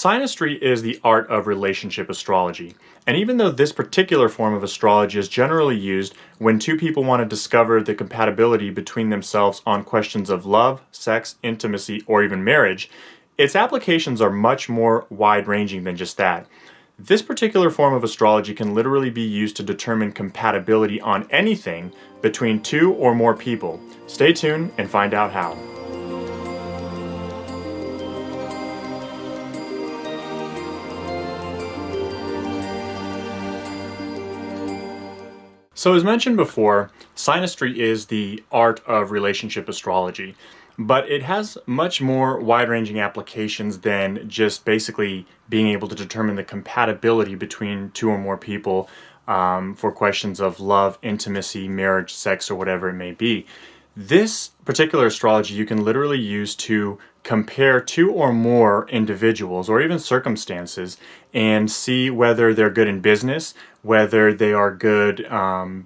Synastry is the art of relationship astrology, and even though this particular form of astrology is generally used when two people want to discover the compatibility between themselves on questions of love, sex, intimacy, or even marriage, its applications are much more wide-ranging than just that. This particular form of astrology can literally be used to determine compatibility on anything between two or more people. Stay tuned and find out how. So as mentioned before, Synastry is the art of relationship astrology, but it has much more wide-ranging applications than just basically being able to determine the compatibility between two or more people for questions of love, intimacy, marriage, sex, or whatever it may be. This particular astrology you can literally use to compare two or more individuals or even circumstances and see whether they're good in business, whether they are good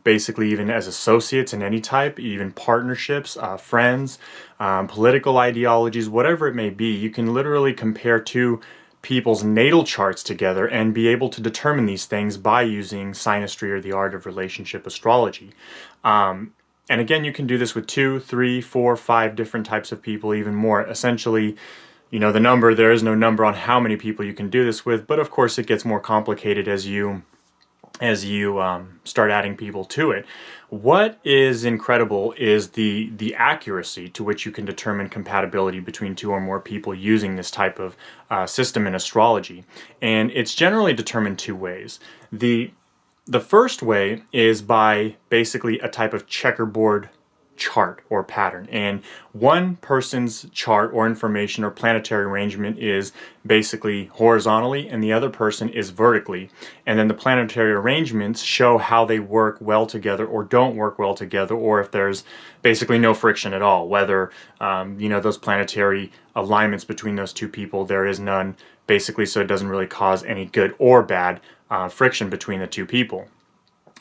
basically even as associates in any type, even partnerships, friends, political ideologies, whatever it may be. You can literally compare two people's natal charts together and be able to determine these things by using Synastry or the art of relationship astrology. And again, you can do this with 2, 3, 4, 5 different types of people, even more. Essentially, there is no number on how many people you can do this with, but of course it gets more complicated as you start adding people to it. What is incredible is the accuracy to which you can determine compatibility between two or more people using this type of system in astrology. And it's generally determined two ways. The first way is by basically a type of checkerboard chart or pattern, and one person's chart or information or planetary arrangement is basically horizontally and the other person is vertically, and then the planetary arrangements show how they work well together or don't work well together, or if there's basically no friction at all, whether those planetary alignments between those two people, there is none basically, so it doesn't really cause any good or bad friction between the two people.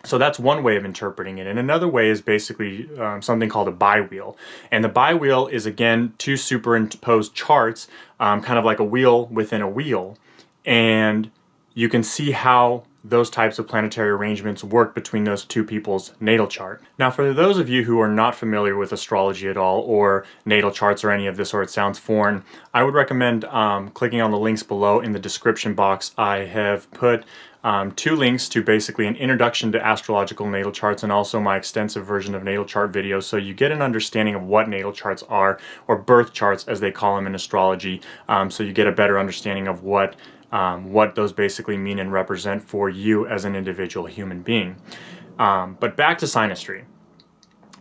So that's one way of interpreting it. And another way is basically something called a biwheel. And the biwheel is, again, two superimposed charts, kind of like a wheel within a wheel. And you can see how those types of planetary arrangements work between those two people's natal chart. Now, for those of you who are not familiar with astrology at all, or natal charts or any of this, or it sounds foreign, I would recommend clicking on the links below in the description box. I have put 2 links to basically an introduction to astrological natal charts and also my extensive version of natal chart videos, so you get an understanding of what natal charts are, or birth charts as they call them in astrology, so you get a better understanding of what those basically mean and represent for you as an individual human being. But back to Synastry.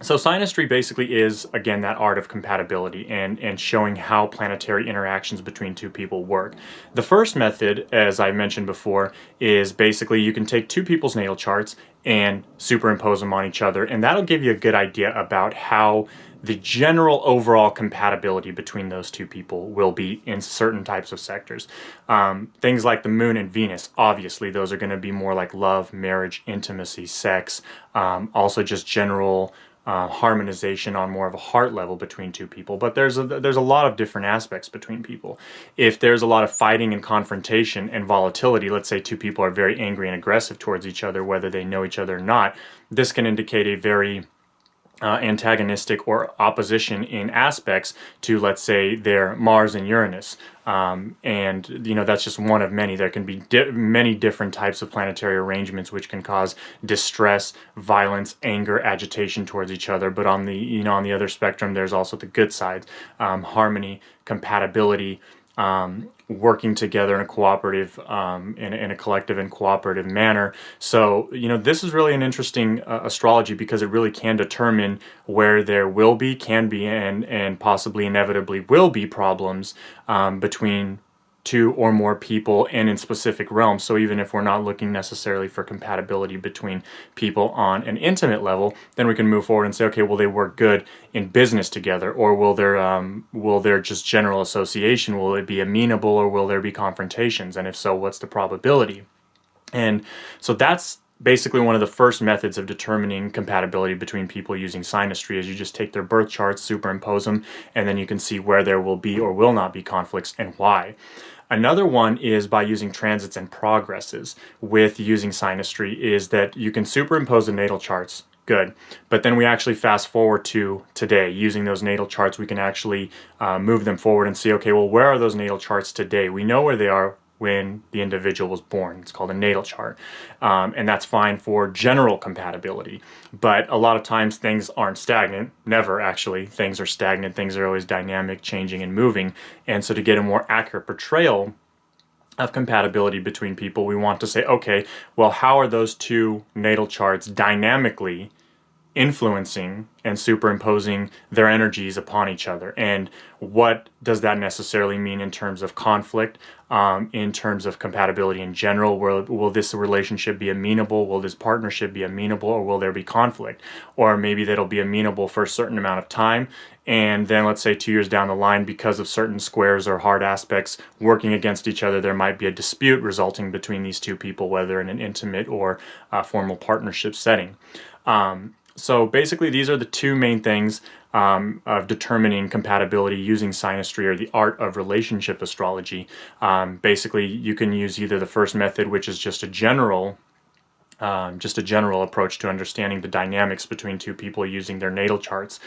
So Synastry basically is, again, that art of compatibility and showing how planetary interactions between two people work. The first method, as I mentioned before, is basically you can take two people's natal charts and superimpose them on each other, and that'll give you a good idea about how the general overall compatibility between those two people will be in certain types of sectors. Things like the moon and Venus, obviously those are going to be more like love, marriage, intimacy, sex, also just general harmonization on more of a heart level between two people. But there's a lot of different aspects between people. If there's a lot of fighting and confrontation and volatility, let's say two people are very angry and aggressive towards each other, whether they know each other or not, this can indicate a very antagonistic or opposition in aspects to, let's say, their Mars and Uranus. And that's just one of many. There can be many different types of planetary arrangements which can cause distress, violence, anger, agitation towards each other. But on the on the other spectrum, there's also the good side, harmony, compatibility, working together in a cooperative, in a collective and cooperative manner. So, this is really an interesting astrology because it really can determine where there will be, can be, and possibly inevitably will be problems between two or more people and in specific realms. So even if we're not looking necessarily for compatibility between people on an intimate level, then we can move forward and say, okay, will they work good in business together, or will there just general association, will it be amenable, or will there be confrontations, and if so, what's the probability? And so that's basically one of the first methods of determining compatibility between people using Synastry, is you just take their birth charts, superimpose them, and then you can see where there will be or will not be conflicts and why. Another one is by using transits and progresses with using Synastry, is that you can superimpose the natal charts. Good. But then we actually fast forward to today. Using those natal charts, we can actually move them forward and see, okay, well, where are those natal charts today? We know where they are when the individual was born. It's called a natal chart. And that's fine for general compatibility. But a lot of times things aren't stagnant. Never, actually. Things are stagnant. Things are always dynamic, changing, and moving. And so to get a more accurate portrayal of compatibility between people, we want to say, okay, well, how are those two natal charts dynamically influencing and superimposing their energies upon each other? And what does that necessarily mean in terms of conflict, in terms of compatibility in general? Will this relationship be amenable? Will this partnership be amenable, or will there be conflict? Or maybe that'll be amenable for a certain amount of time, and then let's say 2 years down the line, because of certain squares or hard aspects working against each other, there might be a dispute resulting between these two people, whether in an intimate or formal partnership setting. So basically, these are the two main things of determining compatibility using Synastry, or the Art of Relationship Astrology. Basically, you can use either the first method, which is just a general approach to understanding the dynamics between two people using their natal charts,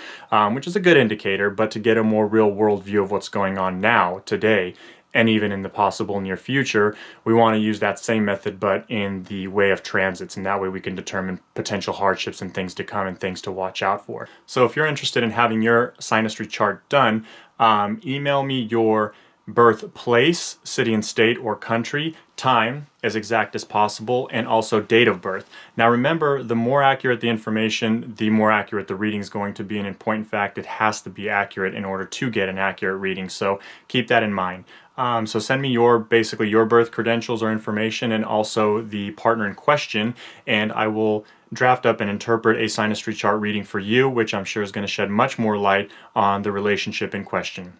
which is a good indicator, but to get a more real-world view of what's going on now, today, and even in the possible near future, we want to use that same method, but in the way of transits, and that way we can determine potential hardships and things to come and things to watch out for. So if you're interested in having your Synastry chart done, email me your birthplace, city and state or country, time as exact as possible, and also date of birth. Now remember, the more accurate the information, the more accurate the reading is going to be, and in point in fact, it has to be accurate in order to get an accurate reading, so keep that in mind. So send me basically your birth credentials or information, and also the partner in question, and I will draft up and interpret a Synastry chart reading for you, which I'm sure is going to shed much more light on the relationship in question.